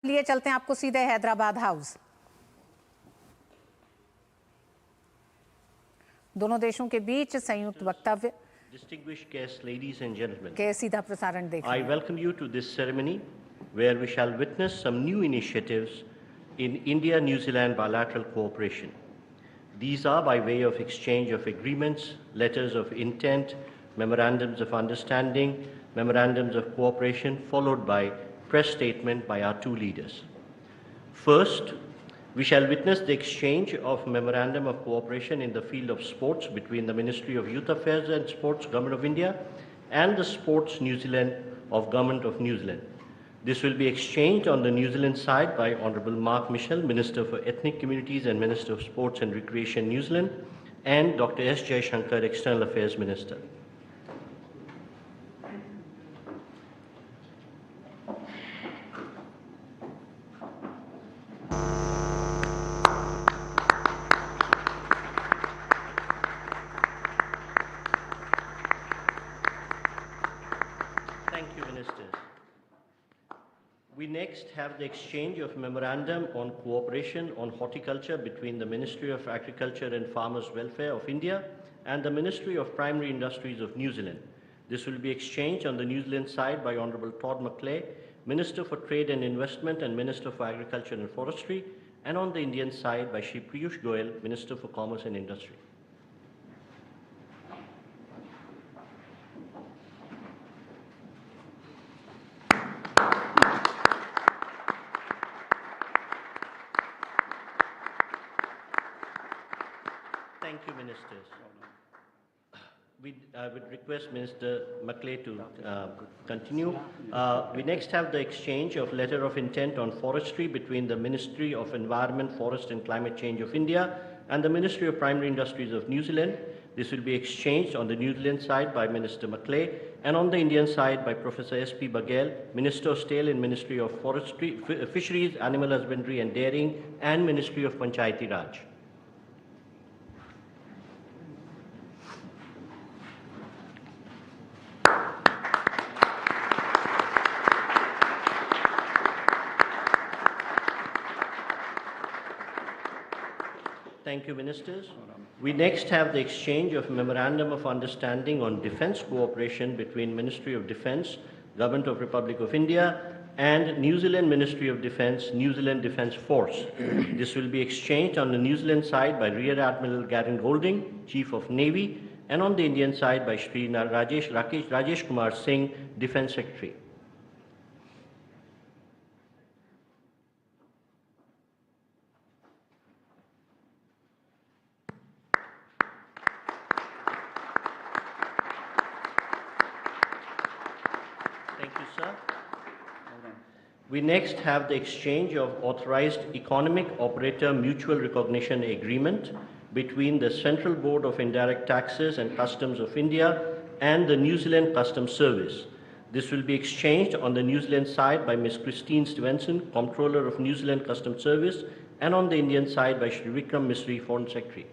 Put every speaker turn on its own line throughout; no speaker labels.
लिए चलते हैं आपको सीधे हैदराबाद हाउस। दोनों देशों के बीच संयुक्त वक्तव्य
Distinguished guests, ladies and gentlemen,
के सीधा प्रसारण देख
I welcome you to this ceremony where we shall witness some new initiatives in India-New Zealand bilateral cooperation. These are by way of exchange of agreements, letters of intent, memorandums of understanding, memorandums of cooperation, followed by press statement by our two leaders. First, we shall witness the exchange of memorandum of cooperation in the field of sports between the Ministry of Youth Affairs and Sports, Government of India, and the Sports New Zealand of Government of New Zealand. This will be exchanged on the New Zealand side by Honourable Mark Michel, Minister for Ethnic Communities and Minister of Sports and Recreation, New Zealand, and Dr. S. Jaishankar, External Affairs Minister. Thank you, Ministers. We next have the exchange of memorandum on cooperation on horticulture between the Ministry of Agriculture and Farmers Welfare of India and the Ministry of Primary Industries of New Zealand. This will be exchanged on the New Zealand side by Honourable Todd McClay, Minister for Trade and Investment and Minister for Agriculture and Forestry, and on the Indian side by Shri Piyush Goyal, Minister for Commerce and Industry. Thank you, Ministers. We would request Minister McClay to continue. We next have the exchange of letter of intent on forestry between the Ministry of Environment, Forest and Climate Change of India and the Ministry of Primary Industries of New Zealand. This will be exchanged on the New Zealand side by Minister McClay and on the Indian side by Professor S.P. Baghel, Minister of Steel in Ministry of Forestry, Fisheries, Animal Husbandry and Dairying and Ministry of Panchayati Raj. Thank you, Ministers. We next have the exchange of Memorandum of Understanding on Defence Cooperation between Ministry of Defence, Government of Republic of India and New Zealand Ministry of Defence, New Zealand Defence Force. This will be exchanged on the New Zealand side by Rear Admiral Garen Golding, Chief of Navy, and on the Indian side by Shri Rajesh Kumar Singh, Defence Secretary. Thank you, sir. We next have the exchange of authorized economic operator mutual recognition agreement between the Central Board of Indirect Taxes and Customs of India and the New Zealand Customs Service. This will be exchanged on the New Zealand side by Ms. Christine Stevenson, Comptroller of New Zealand Customs Service, and on the Indian side by Shri Vikram Misri, Foreign Secretary.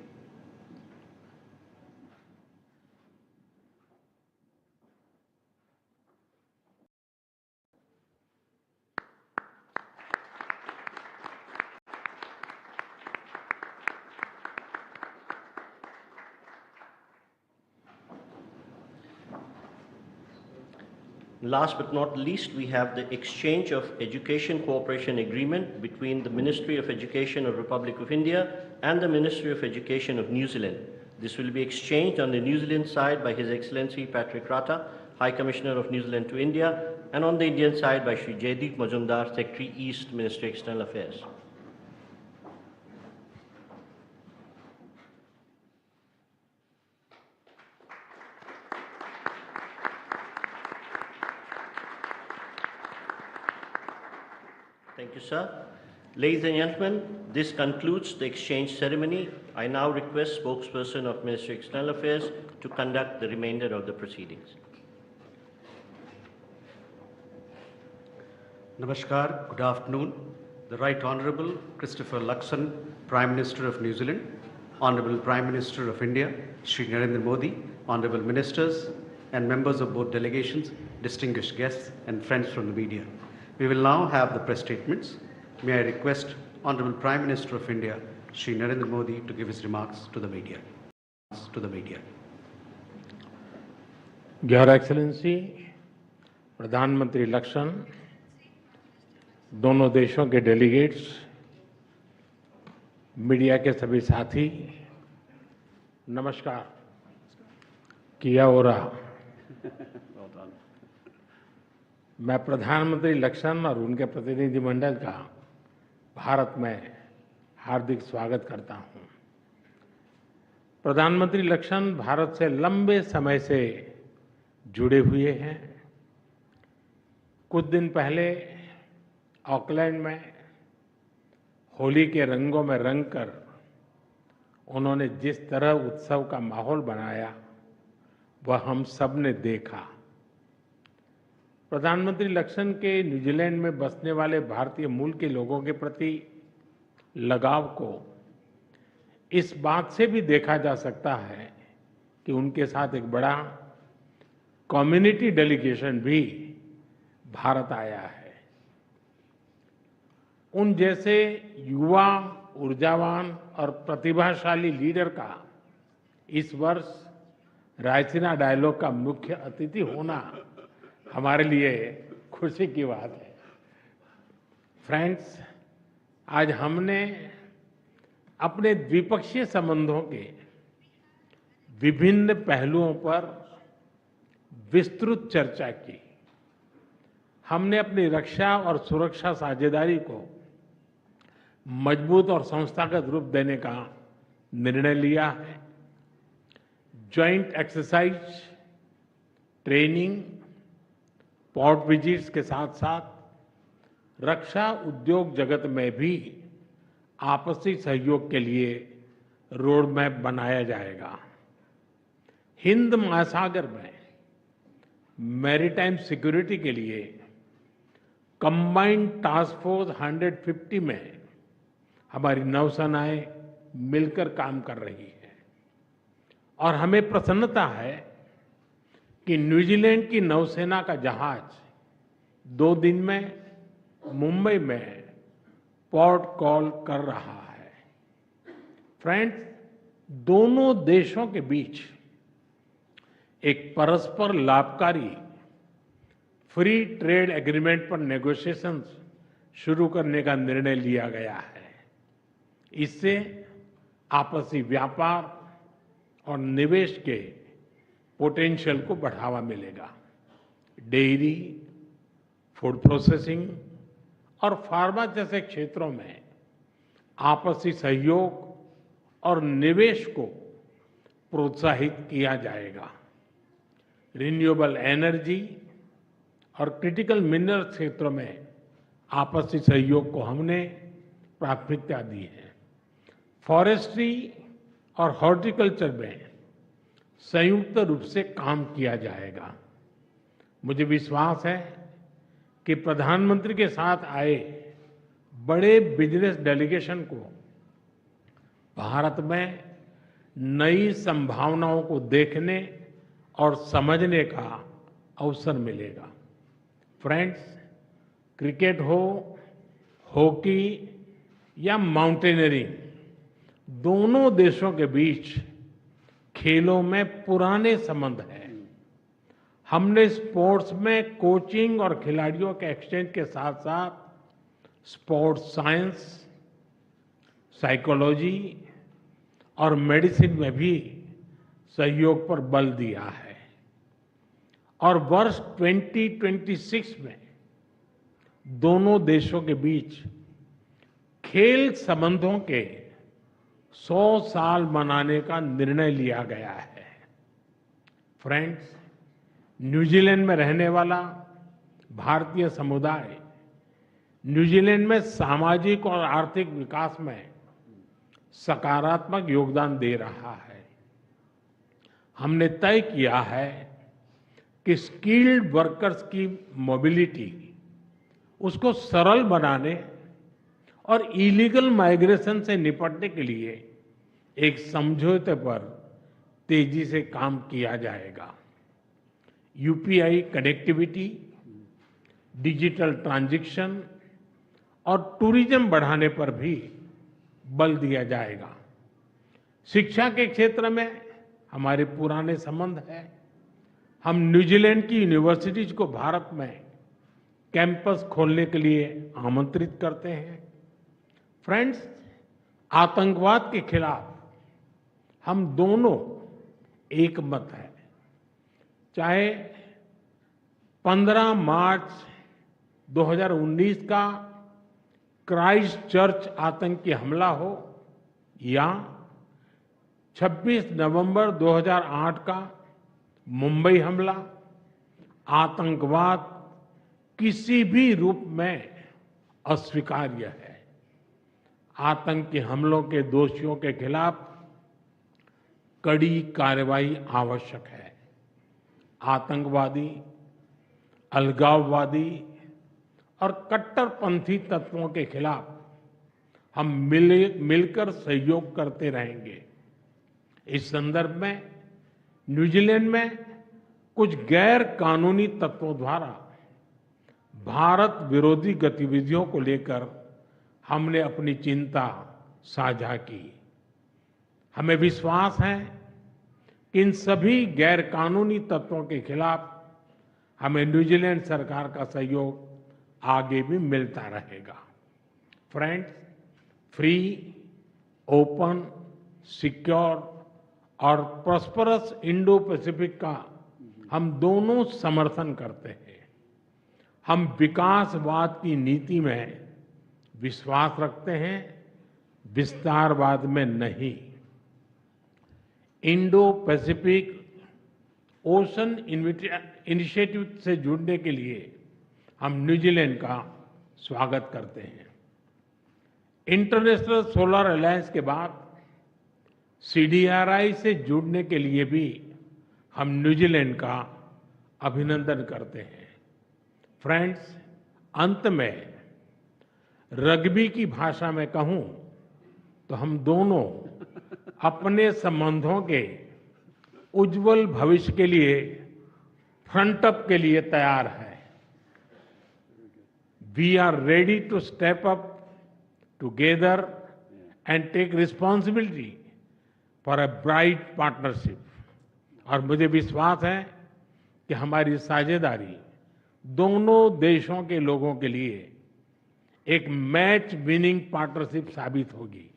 Last but not least, we have the exchange of education cooperation agreement between the Ministry of Education of Republic of India and the Ministry of Education of New Zealand. This will be exchanged on the New Zealand side by His Excellency Patrick Rata, High Commissioner of New Zealand to India, and on the Indian side by Shri Jaideep Majumdar, Secretary East, Ministry of External Affairs. Thank you, sir. Ladies and gentlemen, this concludes the exchange ceremony. I now request spokesperson of Ministry of External Affairs to conduct the remainder of the proceedings.
Namaskar, good afternoon. The Right Honourable Christopher Luxon, Prime Minister of New Zealand, Honourable Prime Minister of India, Shri Narendra Modi, Honourable Ministers and members of both delegations, distinguished guests and friends from the media. We will now have the press statements. may I request Honorable Prime Minister of India, Shri Narendra Modi, to give his remarks to the media.
Your excellency, प्रधानमंत्री लक्षण, दोनों देशों के delegates, media के सभी साथी, नमस्कार। किया हो रहा। मैं प्रधानमंत्री लक्षण और उनके प्रतिनिधिमंडल का भारत में हार्दिक स्वागत करता हूं। प्रधानमंत्री लक्षण भारत से लंबे समय से जुड़े हुए हैं। कुछ दिन पहले ऑकलैंड में होली के रंगों में रंगकर उन्होंने जिस तरह उत्सव का माहौल बनाया वह हम सब ने देखा। प्रधानमंत्री लक्षण के न्यूजीलैंड में बसने वाले भारतीय मूल के लोगों के प्रति लगाव को इस बात से भी देखा जा सकता है कि उनके साथ एक बड़ा कम्युनिटी डेलीगेशन भी भारत आया है। उन जैसे युवा, ऊर्जावान और प्रतिभाशाली लीडर का इस वर्ष रायसीना डायलॉग का मुख्य अतिथि होना हमारे लिए खुशी की बात है। फ्रेंड्स, आज हमने अपने द्विपक्षीय संबंधों के विभिन्न पहलुओं पर विस्तृत चर्चा की। हमने अपनी रक्षा और सुरक्षा साझेदारी को मजबूत और संस्थागत रूप देने का निर्णय लिया है। Joint exercise, training, port visits के साथ साथ रक्षा उद्योग जगत में भी आपसी सहयोग के लिए रोड मैप बनाया जाएगा। हिंद महासागर में मैरीटाइम सिक्योरिटी के लिए कंबाइंड टास्क फोर्स 150 में हमारी नौसेनाएं मिलकर काम कर रही है और हमें प्रसन्नता है कि न्यूजीलैंड की नौसेना का जहाज 2 दिन में मुंबई में पोर्ट कॉल कर रहा है। फ्रेंड्स, दोनों देशों के बीच एक परस्पर लाभकारी फ्री ट्रेड एग्रीमेंट पर नेगोशिएशंस शुरू करने का निर्णय लिया गया है। इससे आपसी व्यापार और निवेश के पोटेंशियल को बढ़ावा मिलेगा। डेयरी, फूड प्रोसेसिंग और फार्मा जैसे क्षेत्रों में आपसी सहयोग और निवेश को प्रोत्साहित किया जाएगा। रिन्यूएबल एनर्जी और क्रिटिकल मिनरल क्षेत्रों में आपसी सहयोग को हमने प्राथमिकता दी है। फॉरेस्ट्री और हॉर्टिकल्चर में संयुक्त रूप से काम किया जाएगा। मुझे विश्वास है कि प्रधानमंत्री के साथ आए बड़े बिजनेस डेलीगेशन को भारत में नई संभावनाओं को देखने और समझने का अवसर मिलेगा। फ्रेंड्स, क्रिकेट हो, हॉकी या माउंटेनियरिंग, दोनों देशों के बीच खेलों में पुराने संबंध हैं। हमने स्पोर्ट्स में कोचिंग और खिलाड़ियों के एक्सचेंज के साथ साथ स्पोर्ट्स साइंस, साइकोलॉजी और मेडिसिन में भी सहयोग पर बल दिया है। और वर्ष 2026 में दोनों देशों के बीच खेल संबंधों के 100 साल मनाने का निर्णय लिया गया है। फ्रेंड्स, न्यूजीलैंड में रहने वाला भारतीय समुदाय न्यूजीलैंड में सामाजिक और आर्थिक विकास में सकारात्मक योगदान दे रहा है। हमने तय किया है कि स्किल्ड वर्कर्स की मोबिलिटी उसको सरल बनाने और इलीगल माइग्रेशन से निपटने के लिए एक समझौते पर तेजी से काम किया जाएगा। यूपीआई कनेक्टिविटी, डिजिटल ट्रांजैक्शन और टूरिज्म बढ़ाने पर भी बल दिया जाएगा। शिक्षा के क्षेत्र में हमारे पुराने संबंध हैं। हम न्यूजीलैंड की यूनिवर्सिटीज को भारत में कैंपस खोलने के लिए आमंत्रित करते हैं। फ्रेंड्स, आतंकवाद के खिलाफ हम दोनों एक मत हैं। चाहे 15 मार्च 2019 का क्राइस्ट चर्च आतंकी हमला हो या 26 नवंबर 2008 का मुंबई हमला, आतंकवाद किसी भी रूप में अस्वीकार्य है। आतंकी हमलों के दोषियों के खिलाफ कड़ी कार्रवाई आवश्यक है। आतंकवादी, अलगाववादी और कट्टरपंथी तत्वों के खिलाफ हम मिलकर सहयोग करते रहेंगे। इस संदर्भ में न्यूजीलैंड में कुछ गैर कानूनी तत्वों द्वारा भारत विरोधी गतिविधियों को लेकर हमने अपनी चिंता साझा की। हमें विश्वास है कि इन सभी गैर कानूनी तत्वों के खिलाफ हमें न्यूजीलैंड सरकार का सहयोग आगे भी मिलता रहेगा। फ्रेंड्स, फ्री, ओपन, सिक्योर और प्रॉस्परस इंडो पैसिफिक का हम दोनों समर्थन करते हैं। हम विकासवाद की नीति में विश्वास रखते हैं, विस्तारवाद में नहीं। इंडो पैसिफिक ओशन इनिशिएटिव से जुड़ने के लिए हम न्यूजीलैंड का स्वागत करते हैं। इंटरनेशनल सोलर अलायंस के बाद CDRI से जुड़ने के लिए भी हम न्यूजीलैंड का अभिनंदन करते हैं। फ्रेंड्स, अंत में रग्बी की भाषा में कहूं तो हम दोनों अपने संबंधों के उज्जवल भविष्य के लिए फ्रंट अप के लिए तैयार हैं। We are ready to step up together and take responsibility for a bright partnership. और मुझे विश्वास है कि हमारी साझेदारी दोनों देशों के लोगों के लिए एक मैच विनिंग पार्टनरशिप साबित होगी।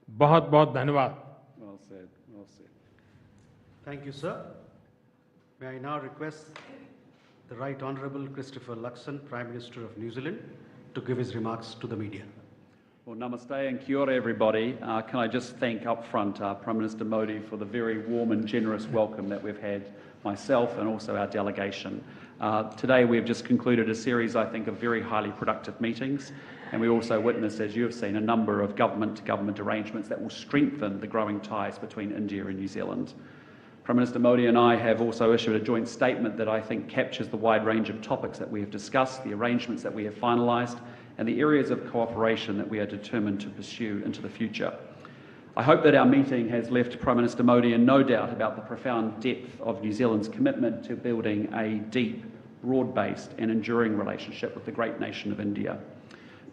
बहुत बहुत धन्यवाद।
Well said, well said. Thank you, sir. May I now request the Right Honourable Christopher Luxon, Prime Minister of New Zealand, to give his remarks to the media.
Well, namaste and kia ora, everybody. Can I just thank up front Prime Minister Modi for the very warm and generous welcome that we've had, myself and also our delegation. Today we've just concluded a series, I think, of very highly productive meetings, and we also witnessed, as you have seen, a number of government-to-government arrangements that will strengthen the growing ties between India and New Zealand. Prime Minister Modi and I have also issued a joint statement that I think captures the wide range of topics that we have discussed, the arrangements that we have finalised, and the areas of cooperation that we are determined to pursue into the future. I hope that our meeting has left Prime Minister Modi in no doubt about the profound depth of New Zealand's commitment to building a deep, broad-based and enduring relationship with the great nation of India.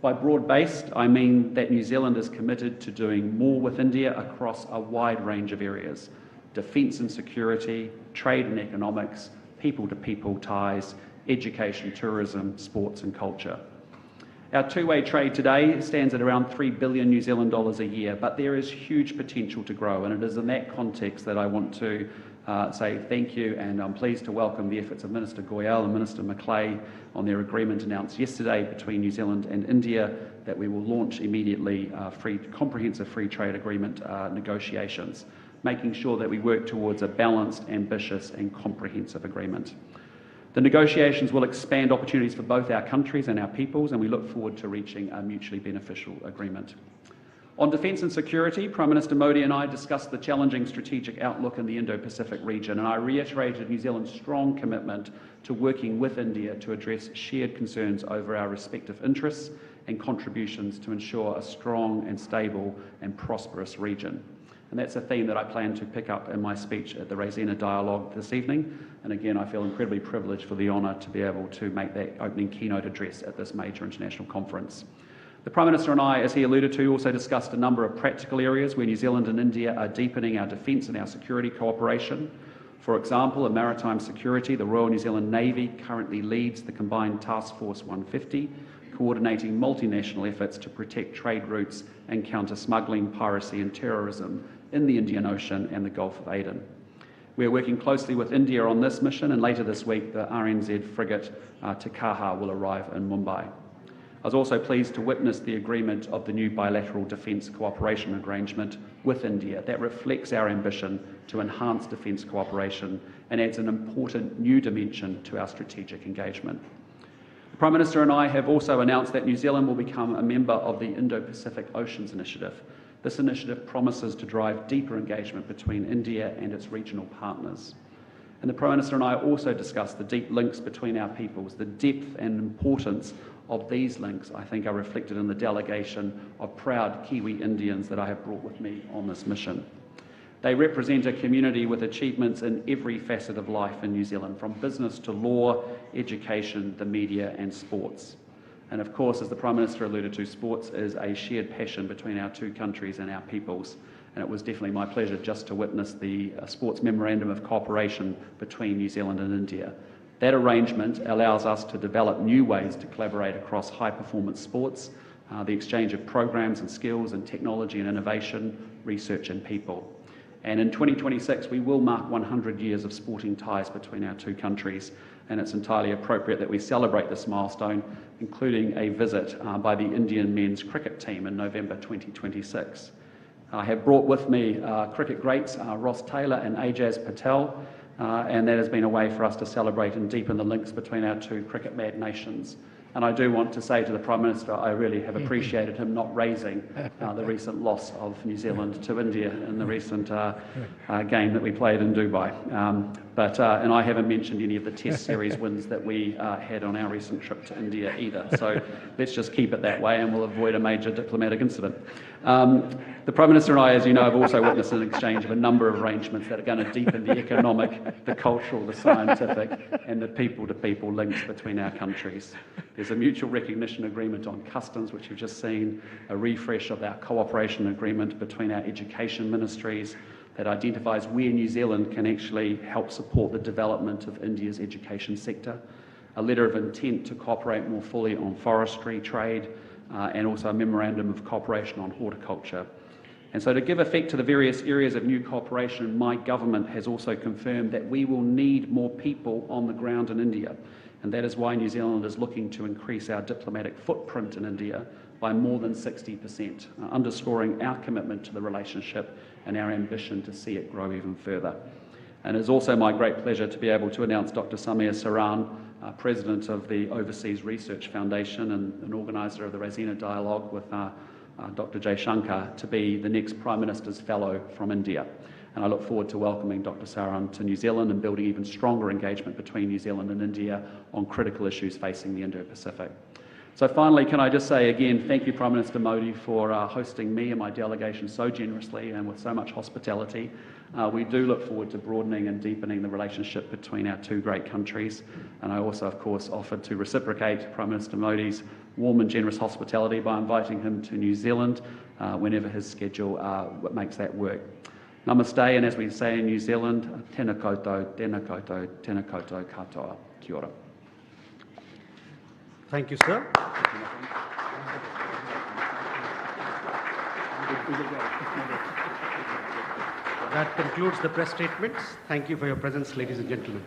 By broad-based, I mean that New Zealand is committed to doing more with India across a wide range of areas: defence and security, trade and economics, people-to-people ties, education, tourism, sports and culture. Our two-way trade today stands at around $3 billion New Zealand dollars a year, but there is huge potential to grow, and it is in that context that I want to say thank you, and I'm pleased to welcome the efforts of Minister Goyal and Minister Macleay on their agreement announced yesterday between New Zealand and India that we will launch immediately comprehensive free trade agreement negotiations, making sure that we work towards a balanced, ambitious and comprehensive agreement. The negotiations will expand opportunities for both our countries and our peoples, and we look forward to reaching a mutually beneficial agreement. On defence and security, Prime Minister Modi and I discussed the challenging strategic outlook in the Indo-Pacific region, and I reiterated New Zealand's strong commitment to working with India to address shared concerns over our respective interests and contributions to ensure a strong and stable and prosperous region. And that's a theme that I plan to pick up in my speech at the Raisina Dialogue this evening. And again, I feel incredibly privileged for the honour to be able to make that opening keynote address at this major international conference. The Prime Minister and I, as he alluded to, also discussed a number of practical areas where New Zealand and India are deepening our defence and our security cooperation. For example, in maritime security, the Royal New Zealand Navy currently leads the Combined Task Force 150, coordinating multinational efforts to protect trade routes and counter smuggling, piracy and terrorism in the Indian Ocean and the Gulf of Aden. We are working closely with India on this mission, and later this week the RNZ frigate Te Kaha will arrive in Mumbai. I was also pleased to witness the agreement of the new bilateral defence cooperation arrangement with India that reflects our ambition to enhance defence cooperation and adds an important new dimension to our strategic engagement. The Prime Minister and I have also announced that New Zealand will become a member of the Indo-Pacific Oceans Initiative. This initiative promises to drive deeper engagement between India and its regional partners. And the Prime Minister and I also discussed the deep links between our peoples. The depth and importance of these links, I think, are reflected in the delegation of proud Kiwi Indians that I have brought with me on this mission. They represent a community with achievements in every facet of life in New Zealand, from business to law, education, the media and sports. And of course, as the Prime Minister alluded to, sports is a shared passion between our two countries and our peoples. And it was definitely my pleasure just to witness the Sports Memorandum of Cooperation between New Zealand and India. That arrangement allows us to develop new ways to collaborate across high-performance sports, the exchange of programs and skills and technology and innovation, research and people. And in 2026, we will mark 100 years of sporting ties between our two countries, and it's entirely appropriate that we celebrate this milestone, including a visit by the Indian men's cricket team in November 2026. I have brought with me cricket greats Ross Taylor and Ajaz Patel, and that has been a way for us to celebrate and deepen the links between our two cricket-mad nations. And I do want to say to the Prime Minister, I really have appreciated him not raising the recent loss of New Zealand to India in the recent game that we played in Dubai. And I haven't mentioned any of the Test series wins that we had on our recent trip to India either. So let's just keep it that way and we'll avoid a major diplomatic incident. The Prime Minister and I, as you know, have also witnessed an exchange of a number of arrangements that are going to deepen the economic, the cultural, the scientific and the people-to-people links between our countries. There's a mutual recognition agreement on customs, which you've just seen, a refresh of our cooperation agreement between our education ministries that identifies where New Zealand can actually help support the development of India's education sector, a letter of intent to cooperate more fully on forestry, trade, and also a memorandum of cooperation on horticulture. And so to give effect to the various areas of new cooperation, my government has also confirmed that we will need more people on the ground in India. And that is why New Zealand is looking to increase our diplomatic footprint in India by more than 60%, underscoring our commitment to the relationship and our ambition to see it grow even further. And it's also my great pleasure to be able to announce Dr. Samir Saran, President of the Overseas Research Foundation and an organiser of the Rasina Dialogue with Dr. Jay Shankar, to be the next Prime Minister's Fellow from India. And I look forward to welcoming Dr. Saran to New Zealand and building even stronger engagement between New Zealand and India on critical issues facing the Indo-Pacific. So finally, can I just say again, thank you, Prime Minister Modi, for hosting me and my delegation so generously and with so much hospitality. We do look forward to broadening and deepening the relationship between our two great countries. And I also, of course, offered to reciprocate Prime Minister Modi's warm and generous hospitality by inviting him to New Zealand whenever his schedule makes that work. Namaste, and as we say in New Zealand, tēnā koutou, tēnā koutou, tēnā koutou katoa. Kia ora.
Thank you, sir. That concludes the press statements. Thank you for your presence, ladies and gentlemen.